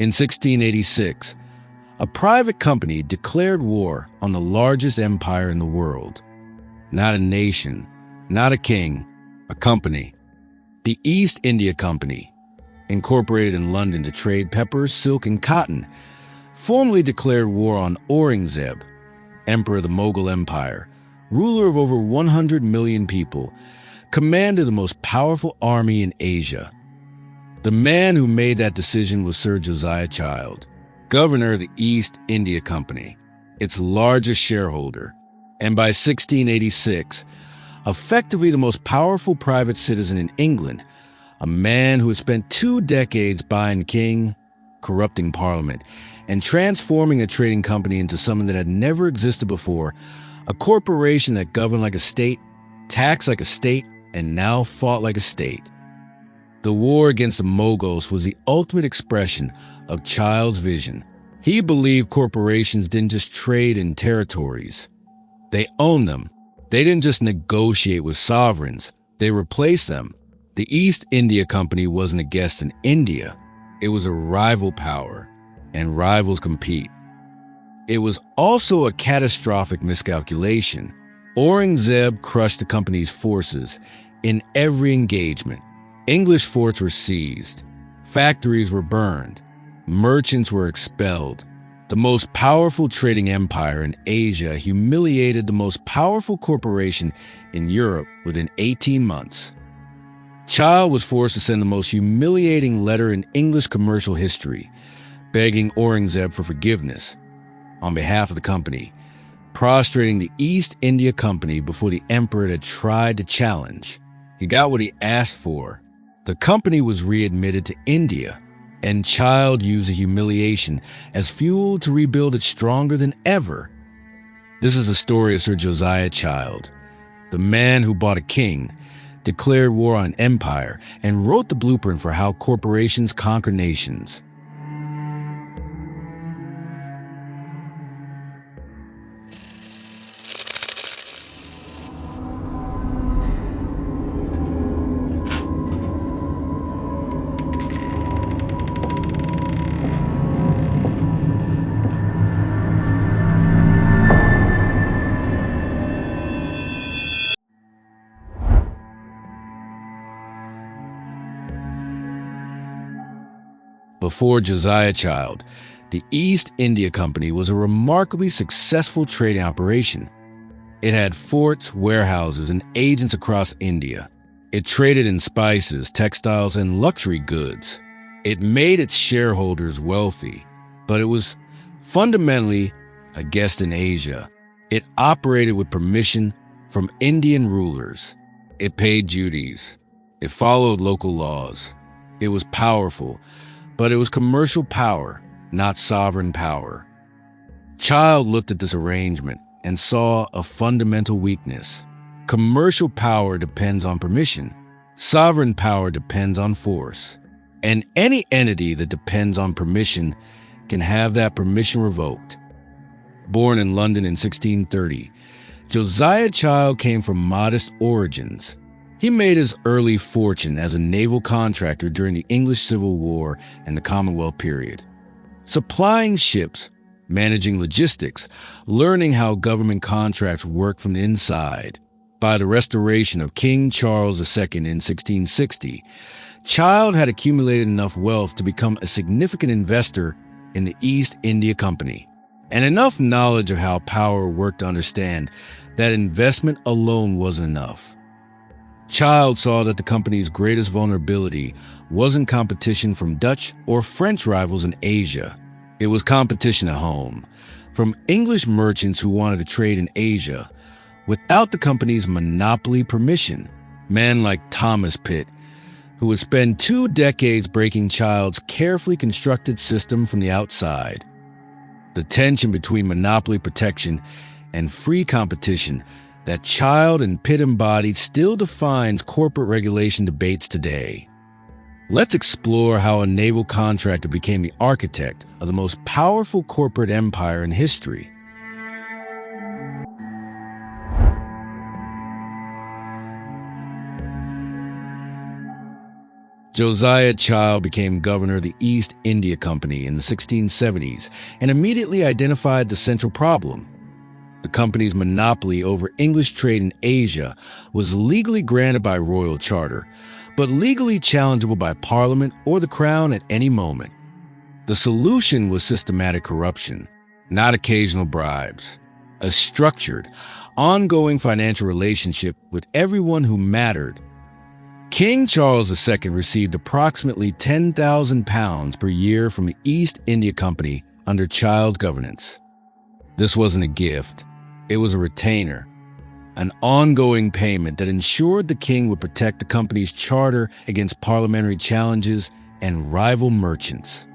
In 1686, a private company declared war on the largest empire in the world. Not a nation, not a king, a company. The East India Company, incorporated in London to trade peppers, silk, and cotton, formally declared war on Aurangzeb, emperor of the Mughal Empire, ruler of over 100 million people, commander of the most powerful army in Asia. The man who made that decision was Sir Josiah Child, governor of the East India Company, its largest shareholder, and by 1686, effectively the most powerful private citizen in England, a man who had spent 2 decades buying king, corrupting parliament, and transforming a trading company into something that had never existed before, a corporation that governed like a state, taxed like a state, and now fought like a state. The war against the Mughals was the ultimate expression of Child's vision. He believed corporations didn't just trade in territories. They owned them. They didn't just negotiate with sovereigns. They replaced them. The East India Company wasn't a guest in India. It was a rival power, and rivals compete. It was also a catastrophic miscalculation. Aurangzeb crushed the company's forces in every engagement. English forts were seized. Factories were burned. Merchants were expelled. The most powerful trading empire in Asia humiliated the most powerful corporation in Europe within 18 months. Child was forced to send the most humiliating letter in English commercial history, begging Aurangzeb for forgiveness on behalf of the company, prostrating the East India Company before the emperor had tried to challenge. He got what he asked for. The company was readmitted to India, and Child used the humiliation as fuel to rebuild it stronger than ever. This is the story of Sir Josiah Child, the man who bought a king, declared war on an empire, and wrote the blueprint for how corporations conquer nations. Before Josiah Child, the East India Company was a remarkably successful trading operation. It had forts, warehouses, and agents across India. It traded in spices, textiles, and luxury goods. It made its shareholders wealthy, but it was fundamentally a guest in Asia. It operated with permission from Indian rulers. It paid duties. It followed local laws. It was powerful, but it was commercial power, not sovereign power. Child looked at this arrangement and saw a fundamental weakness. Commercial power depends on permission. Sovereign power depends on force. And any entity that depends on permission can have that permission revoked. Born in London in 1630, Josiah Child came from modest origins. He made his early fortune as a naval contractor during the English Civil War and the Commonwealth period, supplying ships, managing logistics, learning how government contracts work from the inside. By the restoration of King Charles II in 1660, Child had accumulated enough wealth to become a significant investor in the East India Company, and enough knowledge of how power worked to understand that investment alone wasn't enough. Child saw that the company's greatest vulnerability wasn't competition from Dutch or French rivals in Asia. It was competition at home, from English merchants who wanted to trade in Asia without the company's monopoly permission. Men like Thomas Pitt, who would spend 2 decades breaking Child's carefully constructed system from the outside. The tension between monopoly protection and free competition that Child and Pitt embodied still defines corporate regulation debates today. Let's explore how a naval contractor became the architect of the most powerful corporate empire in history. Josiah Child became governor of the East India Company in the 1670s and immediately identified the central problem. The company's monopoly over English trade in Asia was legally granted by royal charter, but legally challengeable by Parliament or the Crown at any moment. The solution was systematic corruption, not occasional bribes. A structured, ongoing financial relationship with everyone who mattered. King Charles II received approximately £10,000 per year from the East India Company under Child's governance. This wasn't a gift. It was a retainer, an ongoing payment that ensured the king would protect the company's charter against parliamentary challenges and rival merchants.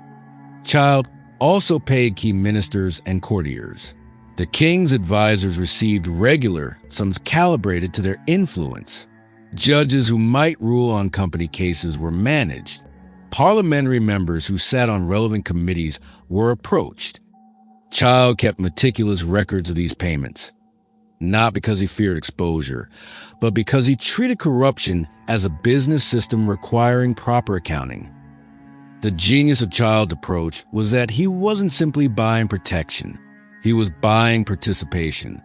Child also paid key ministers and courtiers. The king's advisors received regular sums calibrated to their influence. Judges who might rule on company cases were managed. Parliamentary members who sat on relevant committees were approached. Child kept meticulous records of these payments, not because he feared exposure, but because he treated corruption as a business system requiring proper accounting. The genius of Child's approach was that he wasn't simply buying protection, he was buying participation.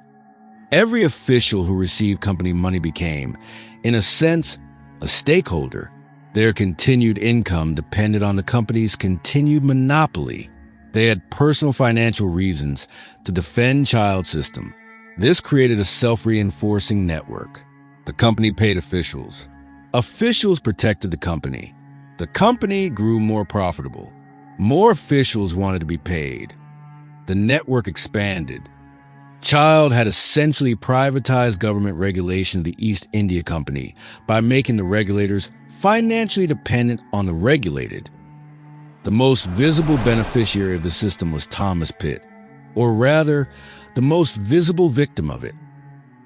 Every official who received company money became, in a sense, a stakeholder. Their continued income depended on the company's continued monopoly. They had personal financial reasons to defend Child's system. This created a self-reinforcing network. The company paid officials. Officials protected the company. The company grew more profitable. More officials wanted to be paid. The network expanded. Child had essentially privatized government regulation of the East India Company by making the regulators financially dependent on the regulated. The most visible beneficiary of the system was Thomas Pitt, or rather, the most visible victim of it.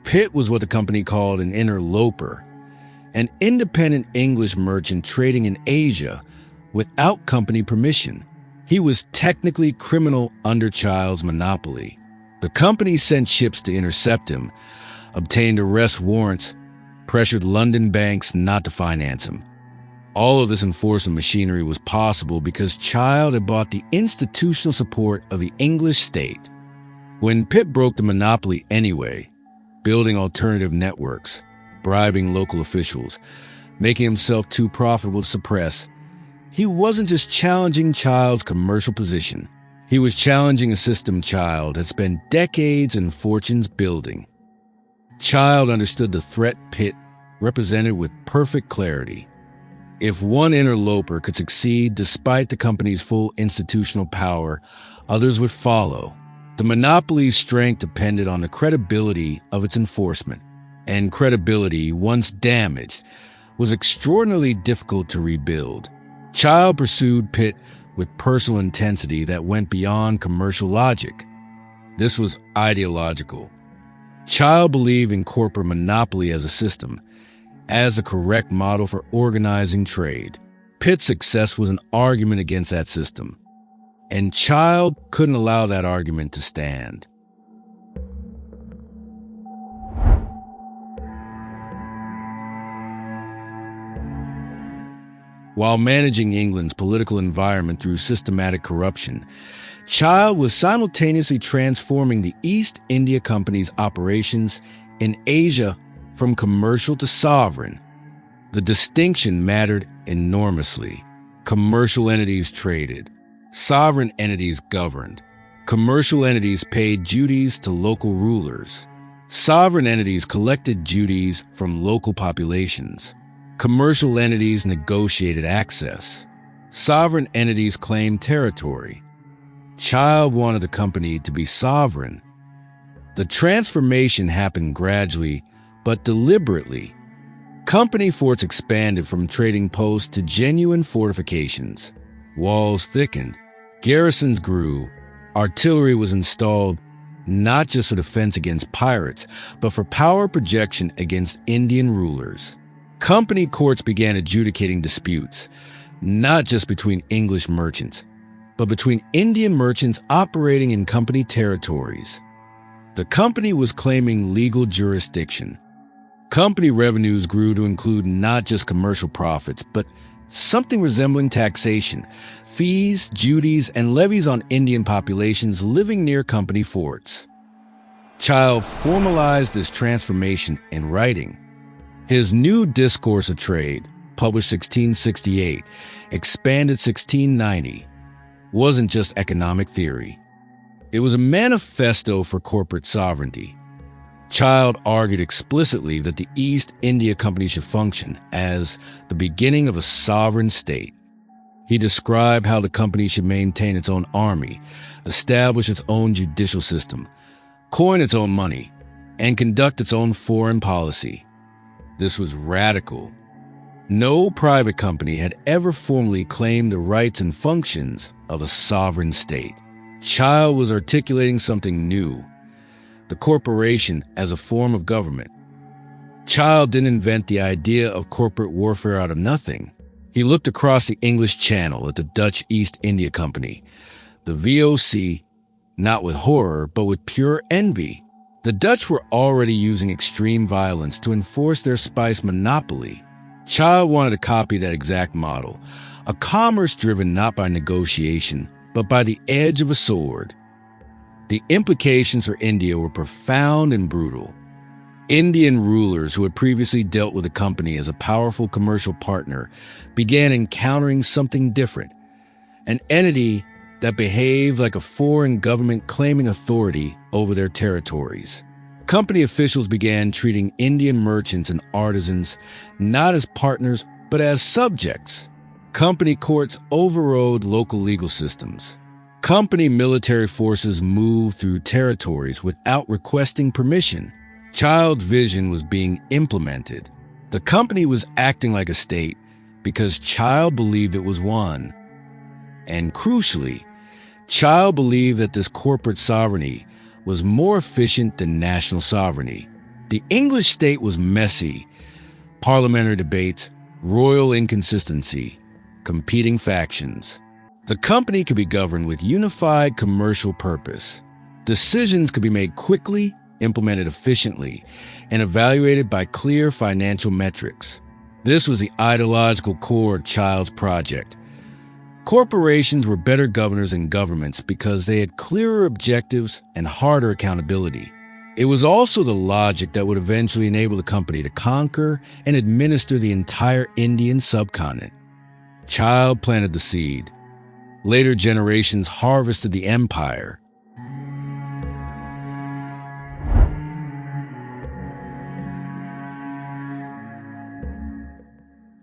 Pitt was what the company called an interloper, an independent English merchant trading in Asia without company permission. He was technically criminal under Child's monopoly. The company sent ships to intercept him, obtained arrest warrants, pressured London banks not to finance him. All of this enforcement machinery was possible because Child had bought the institutional support of the English state. When Pitt broke the monopoly anyway, building alternative networks, bribing local officials, making himself too profitable to suppress, he wasn't just challenging Child's commercial position. He was challenging a system Child had spent decades and fortunes building. Child understood the threat Pitt represented with perfect clarity. If one interloper could succeed despite the company's full institutional power, others would follow. The monopoly's strength depended on the credibility of its enforcement, and credibility, once damaged, was extraordinarily difficult to rebuild. Child pursued Pitt with personal intensity that went beyond commercial logic. This was ideological. Child believed in corporate monopoly as a system, as a correct model for organizing trade. Pitt's success was an argument against that system, and Child couldn't allow that argument to stand. While managing England's political environment through systematic corruption, Child was simultaneously transforming the East India Company's operations in Asia from commercial to sovereign. The distinction mattered enormously. Commercial entities traded. Sovereign entities governed. Commercial entities paid duties to local rulers. Sovereign entities collected duties from local populations. Commercial entities negotiated access. Sovereign entities claimed territory. Child wanted the company to be sovereign. The transformation happened gradually, but deliberately. Company forts expanded from trading posts to genuine fortifications. Walls thickened. Garrisons grew. Artillery was installed, not just for defense against pirates, but for power projection against Indian rulers. Company courts began adjudicating disputes, not just between English merchants, but between Indian merchants operating in company territories. The company was claiming legal jurisdiction. Company revenues grew to include not just commercial profits, but something resembling taxation, fees, duties, and levies on Indian populations living near company forts. Child formalized this transformation in writing. His New Discourse of Trade, published 1668, expanded 1690, wasn't just economic theory. It was a manifesto for corporate sovereignty. Child argued explicitly that the East India Company should function as the beginning of a sovereign state. He described how the company should maintain its own army, establish its own judicial system, coin its own money, and conduct its own foreign policy. This was radical. No private company had ever formally claimed the rights and functions of a sovereign state. Child was articulating something new, the corporation as a form of government. Child didn't invent the idea of corporate warfare out of nothing. He looked across the English Channel at the Dutch East India Company, the VOC, not with horror, but with pure envy. The Dutch were already using extreme violence to enforce their spice monopoly. Child wanted to copy that exact model, a commerce driven not by negotiation, but by the edge of a sword. The implications for India were profound and brutal. Indian rulers who had previously dealt with the company as a powerful commercial partner began encountering something different, an entity that behaved like a foreign government claiming authority over their territories. Company officials began treating Indian merchants and artisans not as partners, but as subjects. Company courts overrode local legal systems. Company military forces moved through territories without requesting permission. Child's vision was being implemented. The company was acting like a state because Child believed it was one. And crucially, Child believed that this corporate sovereignty was more efficient than national sovereignty. The English state was messy. Parliamentary debates, royal inconsistency, competing factions. The company could be governed with unified commercial purpose. Decisions could be made quickly, implemented efficiently, and evaluated by clear financial metrics. This was the ideological core of Child's project. Corporations were better governors than governments because they had clearer objectives and harder accountability. It was also the logic that would eventually enable the company to conquer and administer the entire Indian subcontinent. Child planted the seed. Later generations harvested the empire.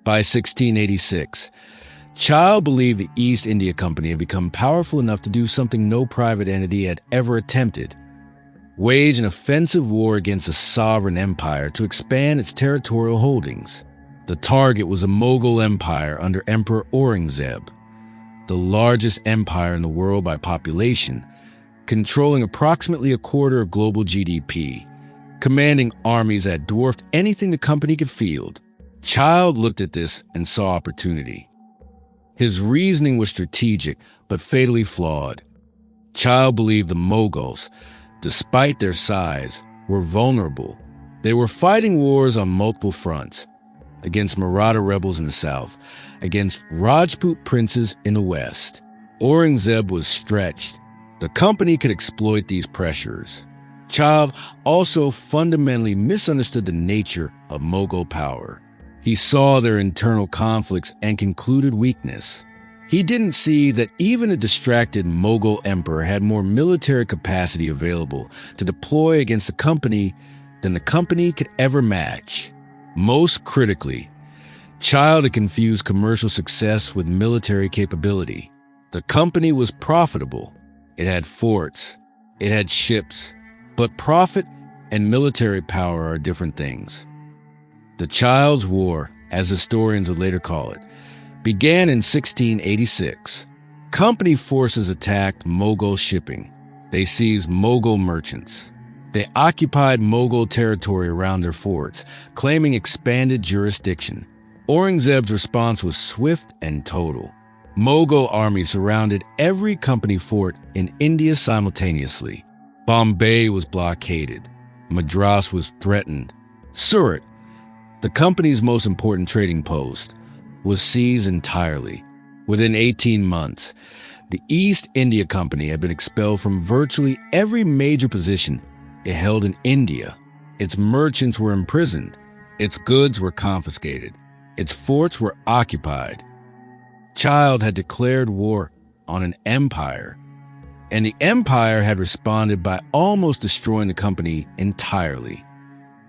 By 1686, Child believed the East India Company had become powerful enough to do something no private entity had ever attempted: wage an offensive war against a sovereign empire to expand its territorial holdings. The target was a Mughal Empire under Emperor Aurangzeb, the largest empire in the world by population, controlling approximately a quarter of global GDP, commanding armies that dwarfed anything the company could field. Child looked at this and saw opportunity. His reasoning was strategic, but fatally flawed. Child believed the Mughals, despite their size, were vulnerable. They were fighting wars on multiple fronts, against Maratha rebels in the south, against Rajput princes in the west. Aurangzeb was stretched. The company could exploit these pressures. Child also fundamentally misunderstood the nature of Mughal power. He saw their internal conflicts and concluded weakness. He didn't see that even a distracted Mughal emperor had more military capacity available to deploy against the company than the company could ever match. Most critically, Child had confused commercial success with military capability. The company was profitable. It had forts. It had ships. But profit and military power are different things. The Child's War, as historians would later call it, began in 1686. Company forces attacked Mughal shipping. They seized Mughal merchants. They occupied Mughal territory around their forts, claiming expanded jurisdiction. Aurangzeb's response was swift and total. Mughal armies surrounded every company fort in India simultaneously. Bombay was blockaded. Madras was threatened. Surat, the company's most important trading post, was seized entirely. Within 18 months, the East India Company had been expelled from virtually every major position it held in India. Its merchants were imprisoned, its goods were confiscated, its forts were occupied. Child had declared war on an empire, and the empire had responded by almost destroying the company entirely.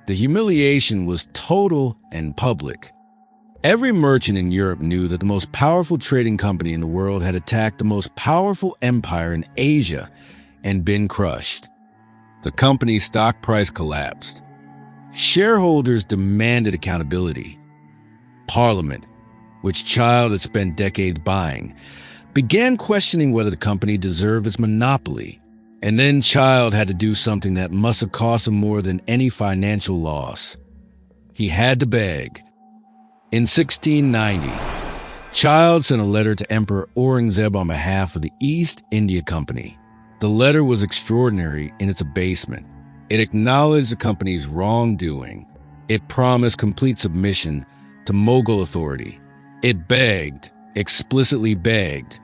The humiliation was total and public. Every merchant in Europe knew that the most powerful trading company in the world had attacked the most powerful empire in Asia and been crushed. The company's stock price collapsed. Shareholders demanded accountability. Parliament, which Child had spent decades buying, began questioning whether the company deserved its monopoly. And then Child had to do something that must have cost him more than any financial loss. He had to beg. In 1690, Child sent a letter to Emperor Aurangzeb on behalf of the East India Company. The letter was extraordinary in its abasement. It acknowledged the company's wrongdoing. It promised complete submission to Mughal authority. It begged, explicitly begged,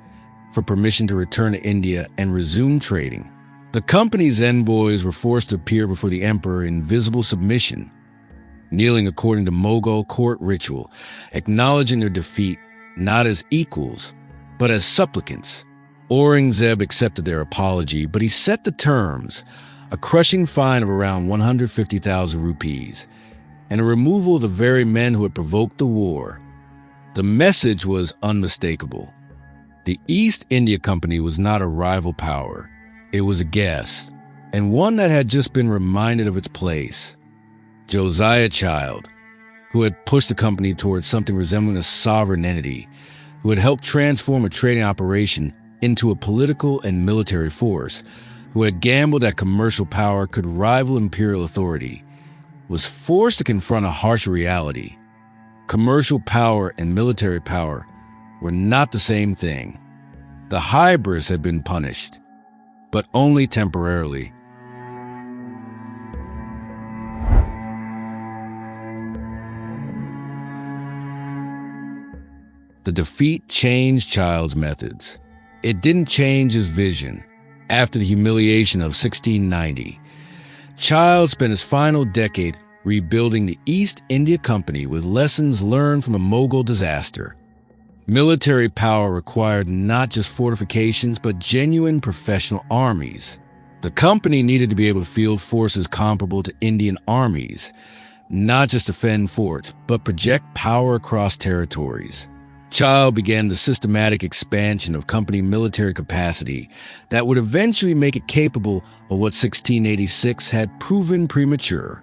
for permission to return to India and resume trading. The company's envoys were forced to appear before the emperor in visible submission, kneeling according to Mughal court ritual, acknowledging their defeat not as equals, but as supplicants. Aurangzeb accepted their apology, but he set the terms: a crushing fine of around 150,000 rupees, and a removal of the very men who had provoked the war. The message was unmistakable. The East India Company was not a rival power. It was a guest, and one that had just been reminded of its place. Josiah Child, who had pushed the company towards something resembling a sovereign entity, who had helped transform a trading operation into a political and military force, who had gambled that commercial power could rival imperial authority, was forced to confront a harsh reality. Commercial power and military power were not the same thing. The hybris had been punished, but only temporarily. The defeat changed Child's methods. It didn't change his vision. After the humiliation of 1690, Child spent his final decade rebuilding the East India Company with lessons learned from the Mughal disaster. Military power required not just fortifications, but genuine professional armies. The company needed to be able to field forces comparable to Indian armies, not just defend forts, but project power across territories. Child began the systematic expansion of company military capacity that would eventually make it capable of what 1686 had proven premature.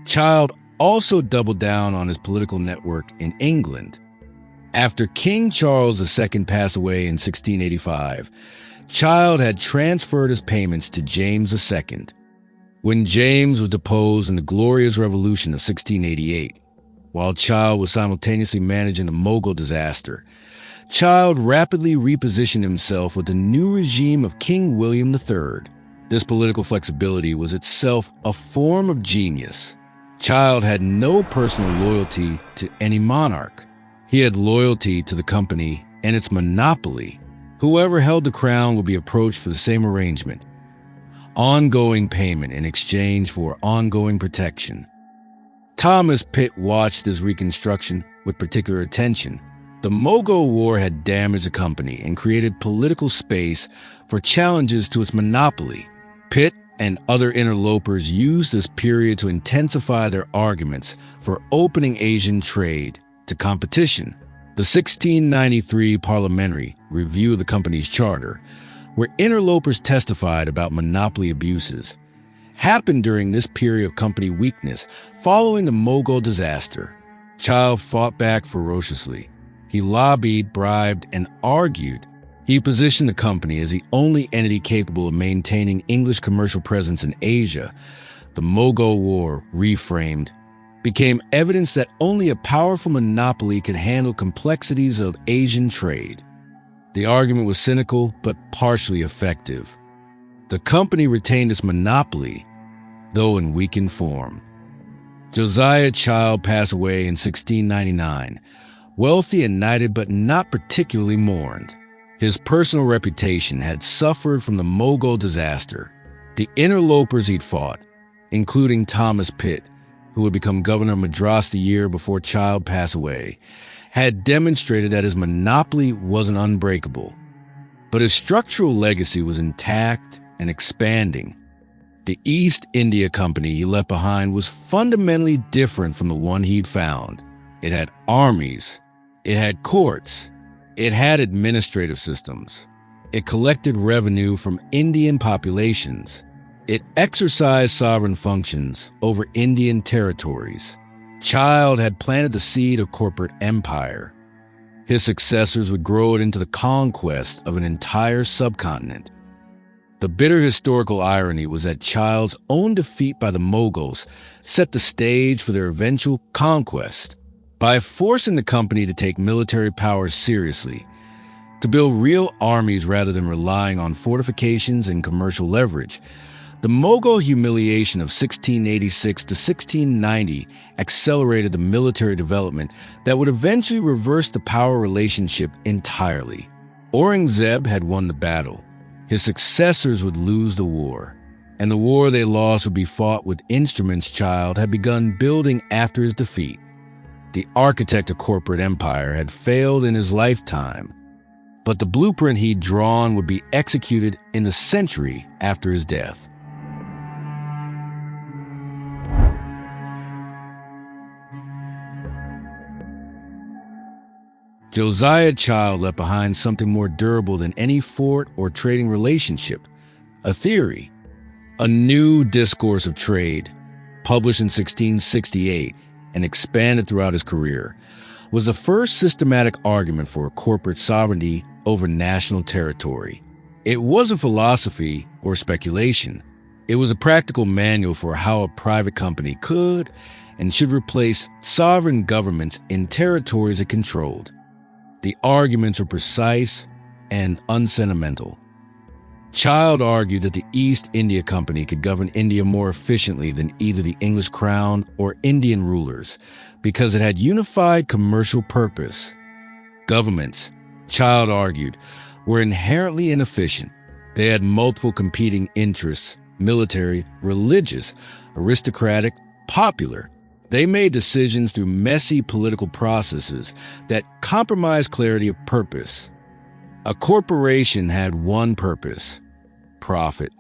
Child also doubled down on his political network in England. After King Charles II passed away in 1685, Child had transferred his payments to James II. When James was deposed in the Glorious Revolution of 1688, while Child was simultaneously managing the Mughal disaster, Child rapidly repositioned himself with the new regime of King William III. This political flexibility was itself a form of genius. Child had no personal loyalty to any monarch. He had loyalty to the company and its monopoly. Whoever held the crown would be approached for the same arrangement: ongoing payment in exchange for ongoing protection. Thomas Pitt watched this reconstruction with particular attention. The Mughal War had damaged the company and created political space for challenges to its monopoly. Pitt and other interlopers used this period to intensify their arguments for opening Asian trade to competition. The 1693 Parliamentary Review of the company's charter, where interlopers testified about monopoly abuses, happened during this period of company weakness following the Mughal disaster. Child fought back ferociously. He lobbied, bribed, and argued. He positioned the company as the only entity capable of maintaining English commercial presence in Asia. The Mughal War, reframed, became evidence that only a powerful monopoly could handle complexities of Asian trade. The argument was cynical but partially effective. The company retained its monopoly, though in weakened form. Josiah Child passed away in 1699, wealthy and knighted but not particularly mourned. His personal reputation had suffered from the Mughal disaster. The interlopers he'd fought, including Thomas Pitt, who would become governor of Madras the year before Child passed away, had demonstrated that his monopoly wasn't unbreakable. But his structural legacy was intact and expanding. The East India Company he left behind was fundamentally different from the one he'd found. It had armies, it had courts, it had administrative systems. It collected revenue from Indian populations. It exercised sovereign functions over Indian territories. Child had planted the seed of corporate empire. His successors would grow it into the conquest of an entire subcontinent. The bitter historical irony was that Child's own defeat by the Mughals set the stage for their eventual conquest. By forcing the company to take military power seriously, to build real armies rather than relying on fortifications and commercial leverage, the Mughal humiliation of 1686 to 1690 accelerated the military development that would eventually reverse the power relationship entirely. Aurangzeb had won the battle. His successors would lose the war, and the war they lost would be fought with instruments Child had begun building after his defeat. The architect of corporate empire had failed in his lifetime, but the blueprint he'd drawn would be executed in the century after his death. Josiah Child left behind something more durable than any fort or trading relationship, a theory. A new discourse of trade, published in 1668 and expanded throughout his career, was the first systematic argument for corporate sovereignty over national territory. It wasn't philosophy or speculation. It was a practical manual for how a private company could and should replace sovereign governments in territories it controlled. The arguments were precise and unsentimental. Child argued that the East India Company could govern India more efficiently than either the English crown or Indian rulers because it had unified commercial purpose. Governments, Child argued, were inherently inefficient. They had multiple competing interests: military, religious, aristocratic, popular. They made decisions through messy political processes that compromised clarity of purpose. A corporation had one purpose: profit.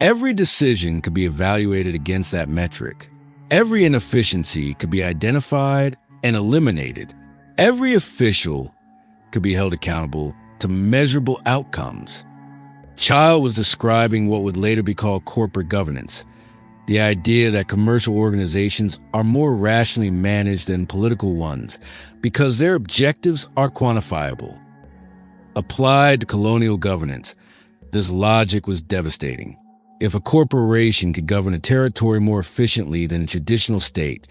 Every decision could be evaluated against that metric. Every inefficiency could be identified and eliminated. Every official could be held accountable to measurable outcomes. Child was describing what would later be called corporate governance, the idea that commercial organizations are more rationally managed than political ones because their objectives are quantifiable. Applied to colonial governance, this logic was devastating. If a corporation could govern a territory more efficiently than a traditional state,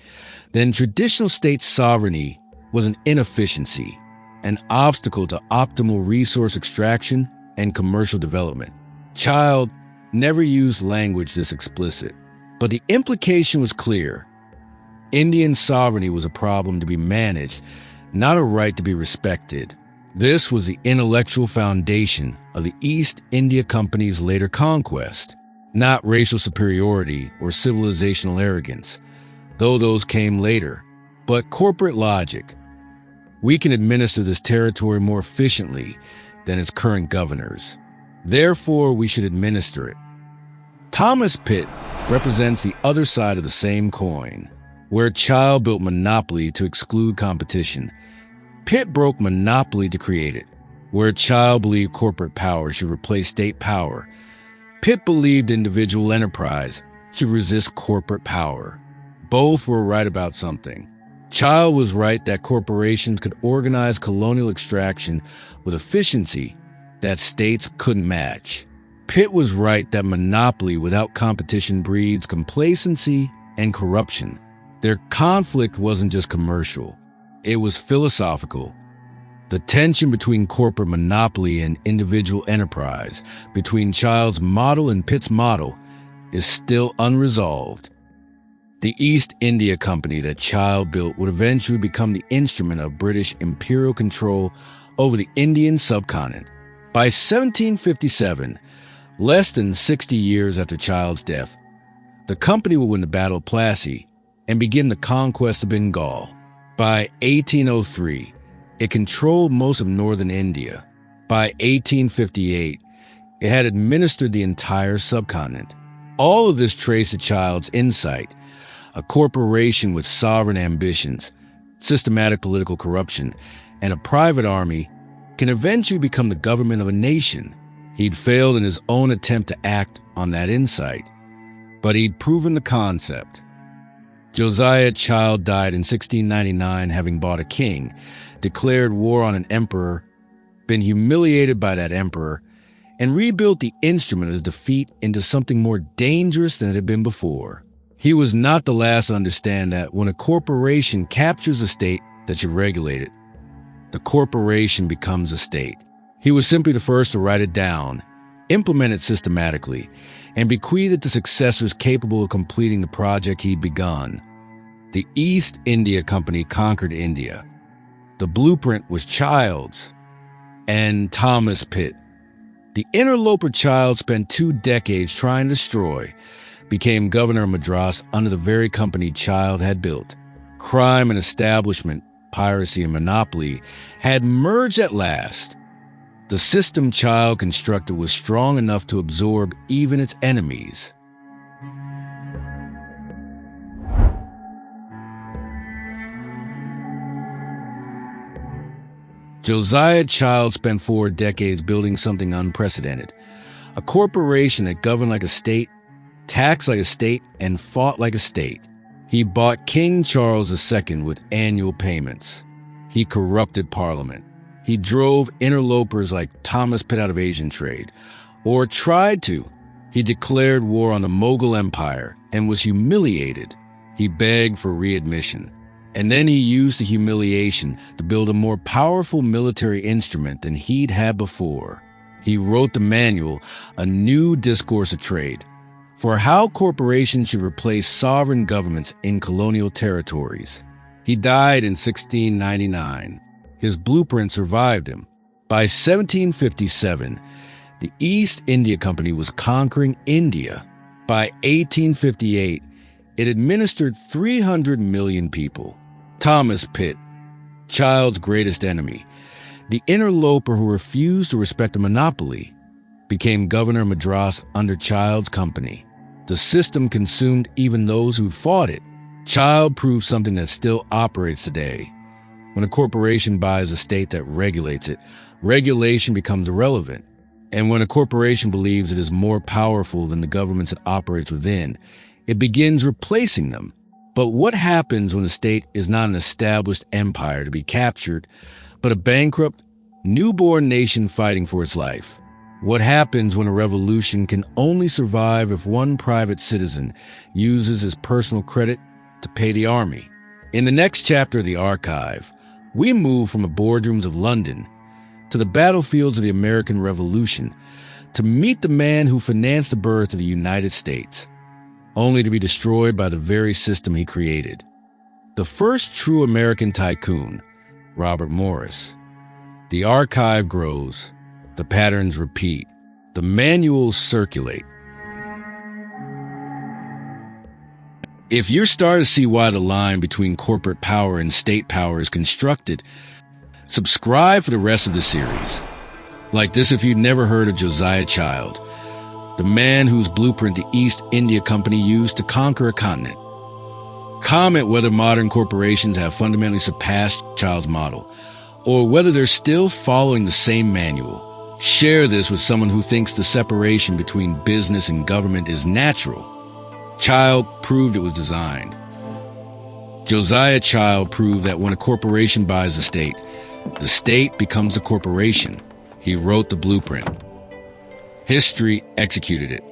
then traditional state sovereignty was an inefficiency, an obstacle to optimal resource extraction and commercial development. Child never used language this explicit, but the implication was clear. Indian sovereignty was a problem to be managed, not a right to be respected. This was the intellectual foundation of the East India Company's later conquest, not racial superiority or civilizational arrogance, though those came later, but corporate logic. We can administer this territory more efficiently than its current governors. Therefore, we should administer it. Thomas Pitt represents the other side of the same coin. Where Child built monopoly to exclude competition, Pitt broke monopoly to create it. Where Child believed corporate power should replace state power, Pitt believed individual enterprise should resist corporate power. Both were right about something. Child was right that corporations could organize colonial extraction with efficiency that states couldn't match. Pitt was right that monopoly without competition breeds complacency and corruption. Their conflict wasn't just commercial, it was philosophical. The tension between corporate monopoly and individual enterprise, between Child's model and Pitt's model, is still unresolved. The East India Company that Child built would eventually become the instrument of British imperial control over the Indian subcontinent. By 1757, less than 60 years after Child's death, the company would win the Battle of Plassey and begin the conquest of Bengal. By 1803, it controlled most of northern India. By 1858, it had administered the entire subcontinent. All of this traced to Child's insight. A corporation with sovereign ambitions, systematic political corruption, and a private army can eventually become the government of a nation. He'd failed in his own attempt to act on that insight, but he'd proven the concept. Josiah Child died in 1699, having bought a king, declared war on an emperor, been humiliated by that emperor, and rebuilt the instrument of his defeat into something more dangerous than it had been before. He was not the last to understand that when a corporation captures a state that should regulate it, the corporation becomes a state. He was simply the first to write it down, implement it systematically, and bequeath it to successors capable of completing the project he'd begun. The East India Company conquered India. The blueprint was Child's and Thomas Pitt. The interloper Child spent 2 decades trying to destroy, became governor of Madras under the very company Child had built. Crime and establishment, piracy and monopoly had merged at last. The system Child constructed was strong enough to absorb even its enemies. Josiah Child spent 4 decades building something unprecedented, a corporation that governed like a state, taxed like a state, and fought like a state. He bought King Charles II with annual payments. He corrupted Parliament. He drove interlopers like Thomas Pitt out of Asian trade, or tried to. He declared war on the Mughal Empire and was humiliated. He begged for readmission. And then he used the humiliation to build a more powerful military instrument than he'd had before. He wrote the manual, A New Discourse of Trade, for how corporations should replace sovereign governments in colonial territories. He died in 1699. His blueprint survived him. By 1757, the East India Company was conquering India. By 1858, it administered 300 million people. Thomas Pitt, Child's greatest enemy, the interloper who refused to respect a monopoly, became governor of Madras under Child's company. The system consumed even those who fought it. Child proved something that still operates today. When a corporation buys a state that regulates it, regulation becomes irrelevant. And when a corporation believes it is more powerful than the governments it operates within, it begins replacing them. But what happens when the state is not an established empire to be captured, but a bankrupt, newborn nation fighting for its life? What happens when a revolution can only survive if one private citizen uses his personal credit to pay the army? In the next chapter of the archive, we move from the boardrooms of London to the battlefields of the American Revolution to meet the man who financed the birth of the United States, only to be destroyed by the very system he created. The first true American tycoon, Robert Morris. The archive grows, the patterns repeat, the manuals circulate. If you're starting to see why the line between corporate power and state power is constructed, subscribe for the rest of the series. Like this if you'd never heard of Josiah Child, the man whose blueprint the East India Company used to conquer a continent. Comment whether modern corporations have fundamentally surpassed Child's model, or whether they're still following the same manual. Share this with someone who thinks the separation between business and government is natural. Child proved it was designed. Josiah Child proved that when a corporation buys the state becomes the corporation. He wrote the blueprint. History executed it.